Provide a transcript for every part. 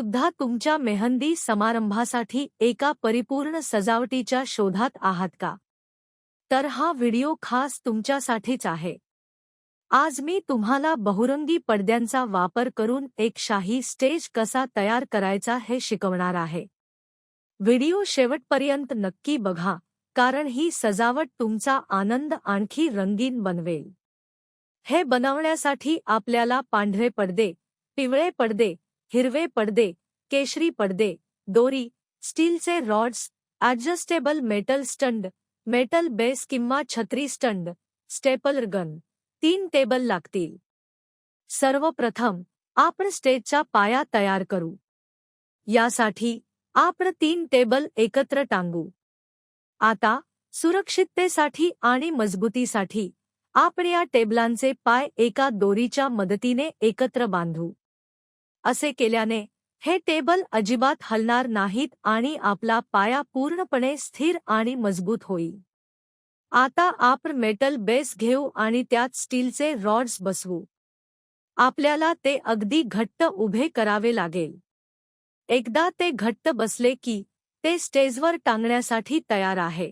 सुद्धा तुमच्या मेहंदी समारंभासाठी एका परिपूर्ण सजावटीच्या शोधात आहात का? तर हा व्हिडिओ खास तुमच्यासाठीच आहे. आज मी तुम्हाला बहुरंगी पडद्यांचा वापर करून एक शाही स्टेज कसा तयार करायचा हे शिकवणार आहे. व्हिडिओ शेवटपर्यंत नक्की बघा, कारण ही सजावट तुमचा आनंद आणखी रंगीन बनवेल. हे बनवण्यासाठी आपल्याला पांढरे पडदे, पिवळे पडदे, हिरवे पडदे, केशरी पडदे, दोरी, स्टीलचे rods, adjustable metal stand, metal base किंवा छत्री स्टंड, स्टेपलर गन, 3 टेबल लागतील. सर्वप्रथम आपण स्टेजचा पाया तयार करू. यासाठी आपण 3 टेबल एकत्र टांगू. आता सुरक्षिततेसाठी आणि मजबूतीसाठी आपण या टेबलांचे पाय एका दोरीच्या मदतीने एकत्र बांधू. असे केल्याने हे टेबल अजिबात हलणार नाहीत आणि आपला पाया पूर्णपणे स्थिर आणि मजबूत होईल. आता आपण मेटल बेस घेऊ आणि त्यात स्टीलचे रॉड्स बसवू. आपल्याला ते अगदी घट्ट उभे करावे लागेल. एकदा ते घट्ट बसले की ते स्टेजवर टांगण्यासाठी तयार आहे.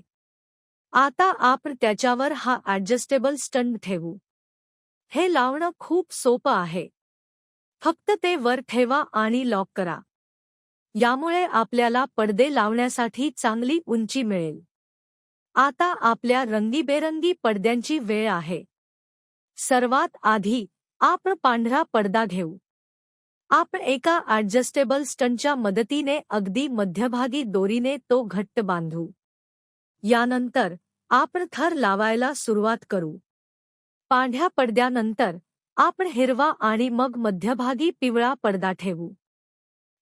आता आपण त्याच्यावर हा ॲडजस्टेबल स्टंड ठेवू. हे लावणं खूप सोपं आहे. फक्त ते वर ठेवा आणि लॉक करा. यामुळे आपल्याला पडदे लावण्यासाठी चांगली उंची मिळेल. आता आपल्या रंगीबेरंगी पडद्यांची वेळ आहे. सर्वात आधी आपण पांढरा पडदा घेऊ. आपण एका ॲडजस्टेबल स्टंडच्या मदतीने अगदी मध्यभागी दोरीने तो घट्ट बांधू. यानंतर आपण थर लावायला सुरुवात करू. पांढऱ्या पडद्यानंतर आपण हिरवा आणि मग मध्यभागी पिवळा पडदा ठेवू.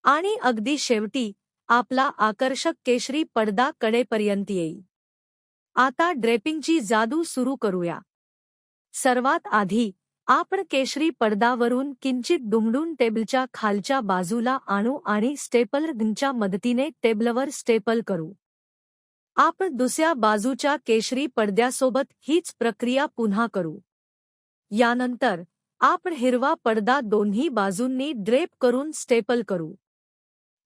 आणि अगदी शेवटी आपला आकर्षक केशरी पडदा कडेपर्यंत येईल. आता ड्रेपिंगची जादू सुरू करूया. सर्वात आधी आपण केशरी पडदावरून किंचित दुमडून टेबलच्या खालच्या बाजूला आणू आणि स्टेपलर गनच्या मदतीने टेबलवर स्टेपल करू. आपण दुसऱ्या बाजूच्या केशरी पडद्यासोबत हीच प्रक्रिया पुन्हा करू. यानंतर आपण हिरवा पडदा दोन्ही बाजूंनी ड्रेप करून स्टेपल करू.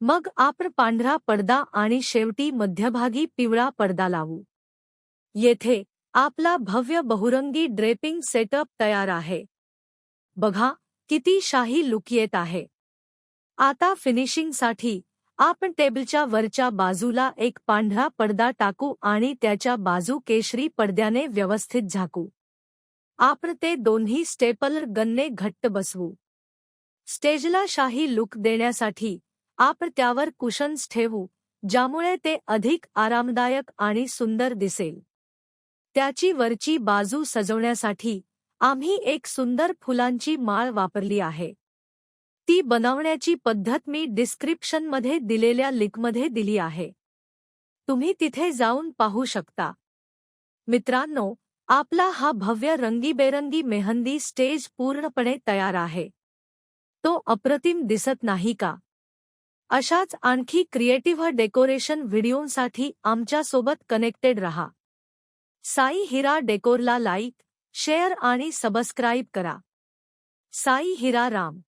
मग आपण पांढरा पडदा आणि शेवटी मध्यभागी पिवळा पडदा लावू. येथे आपला भव्य बहुरंगी ड्रेपिंग सेटअप तयार आहे. बघा किती शाही लुक येत आहे. आता फिनिशिंगसाठी आपण टेबलच्या वरच्या बाजूला एक पांढरा पडदा टाकू आणि त्याच्या बाजू केशरी पडद्याने व्यवस्थित झाकू. आपण ते दोन्ही स्टेपलर गनने घट्ट बसवू. स्टेजला शाही लुक देण्यासाठी आपण त्यावर कुशन्स ठेवू, ज्यामुळे ते अधिक आरामदायक आणि सुंदर दिसेल. त्याची वरची बाजू सजवण्यासाठी आम्ही एक सुंदर फुलांची माळ वापरली आहे. ती बनवण्याची पद्धत मी डिस्क्रिप्शनमध्ये दिलेल्या लिंकमध्ये दिली आहे. तुम्ही तिथे जाऊन पाहू शकता. मित्रांनो, आपला हा भव्य रंगीबेरंगी मेहंदी स्टेज पूर्णपणे तयार आहे. तो अप्रतिम दिसत नाही का? अशाच आणखी क्रिएटिव्ह डेकोरेशन व्हिडिओंसाठी आमच्यासोबत कनेक्टेड रहा. साई हिरा डेकोरला लाईक, शेअर आणि सबस्क्राईब करा. साई हिरा राम.